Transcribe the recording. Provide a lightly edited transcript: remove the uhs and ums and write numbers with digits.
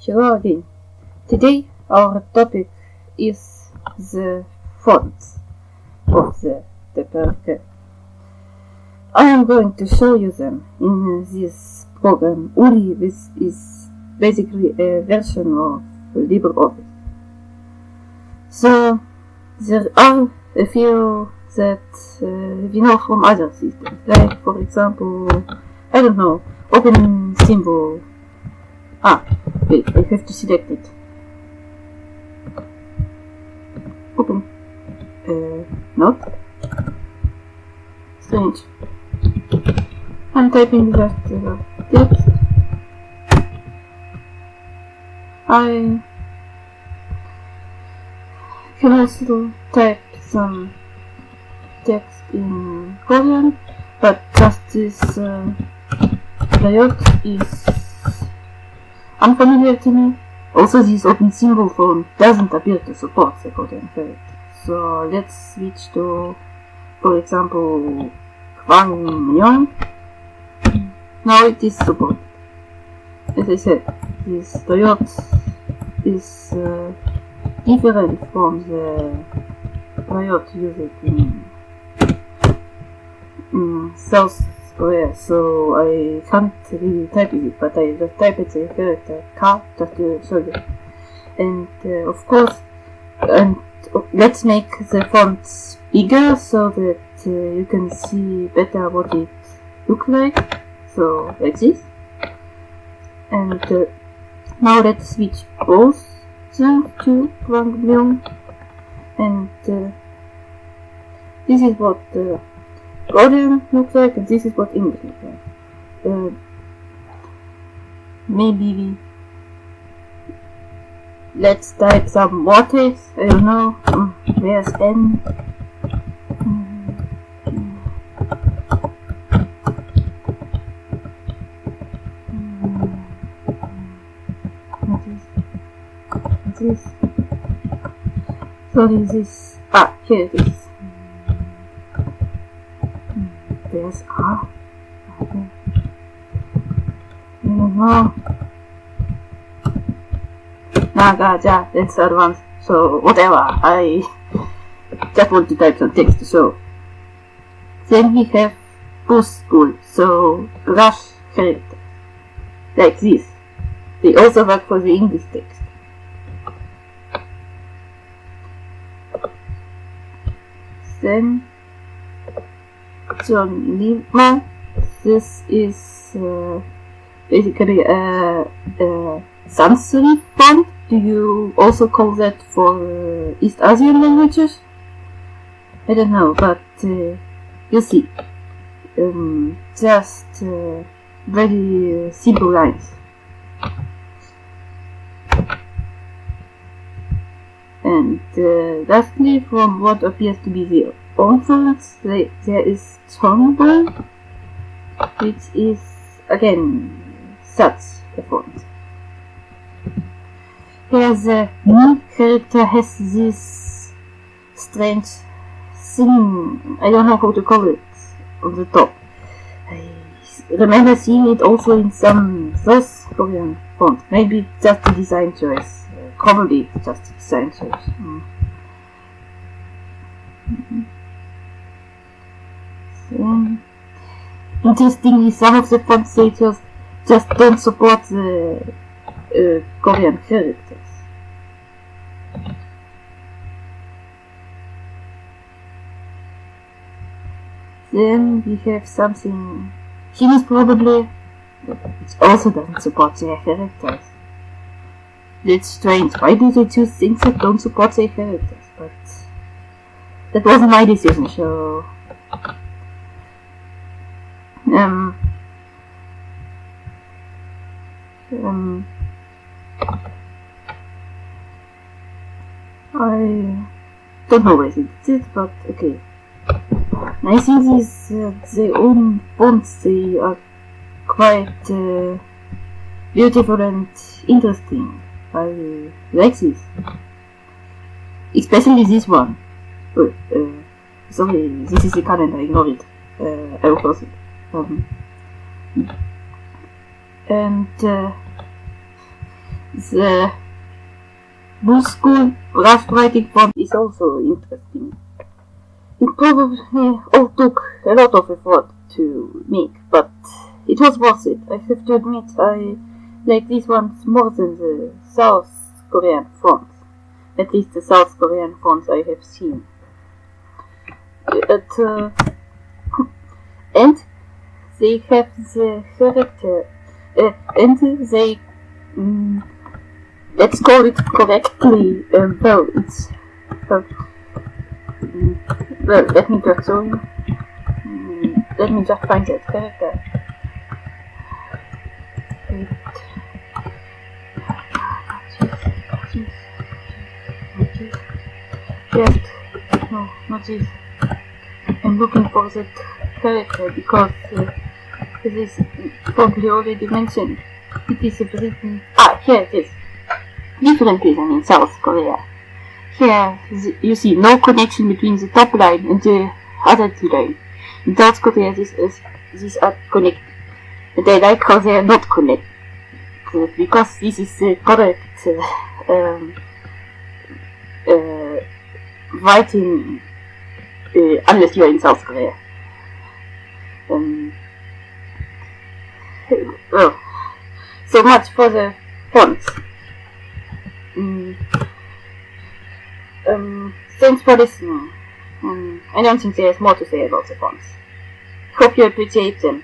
Hello again. Today our topic is the fonts of the TPRK. I am going to show you them in this program. Uri is basically a version of LibreOffice. So there are a few that we know from other systems, like for example, I don't know, open symbol. Wait, I have to select it. Open. Not. Strange. I'm typing that text. I can also type some text in Korean, but just this diode is unfamiliar to me. Also, this open symbol font doesn't appear to support the Korean character. So let's switch to, for example, Hwangmyeon. Now it is supported. As I said, this diode is different from the diode used in South Korea, so I can't really type it, but I just type it the character K just to show you. And of course, let's make the fonts bigger so that you can see better what it looks like. So like this. And now let's switch both them to Hwangmyeon. And this is what Korean looks like, and this is what English looks like. Maybe let's type some more text. I don't know. Where's N? What is this? Sorry, this. Here it is. There's okay. Nagaja, that's advanced. So whatever, I just want to type some text to show. Then we have push pull, so brush character, like this. They also work for the English text. Then John Lima. This is basically a sans serif font. Do you also call that for East Asian languages? I don't know, but you see, just very simple lines. And lastly, from what appears to be the fonts, there is Chongbul, which is again such a font. Here the new character has this strange thing, I don't know how to call it, on the top. I remember seeing it also in some South Korean font, maybe just a design choice, probably just a design choice. Interestingly, some of the font stages just don't support the Korean characters. Then we have something Chinese probably, which also doesn't support their characters. That's strange. Why do they choose things that don't support their characters? But that wasn't my decision, so I don't know where it is, but okay. I think these their own fonts, they are quite beautiful and interesting. I like this, especially this one. Sorry, this is the calendar, ignore it. I will close it. And The Blue School draft-writing font is also interesting. It probably all took a lot of effort to make, but it was worth it. I have to admit, I like these ones more than the South Korean fonts. At least the South Korean fonts I have seen. And they have the character, and they, let's call it correctly, well, it's, well, let me just show you. Let me just find that character. Yes, no, not this. I'm looking for that character because this is probably already mentioned. It is written. Here it is. Differently than in South Korea. Here you see no connection between the top line and the other two lines. In South Korea, these are connected, and I like how they are not connected because this is the correct writing. Unless you are in South Korea. Well, so much for the fonts. Thanks for listening. I don't think there's more to say about the fonts. Hope you appreciate them.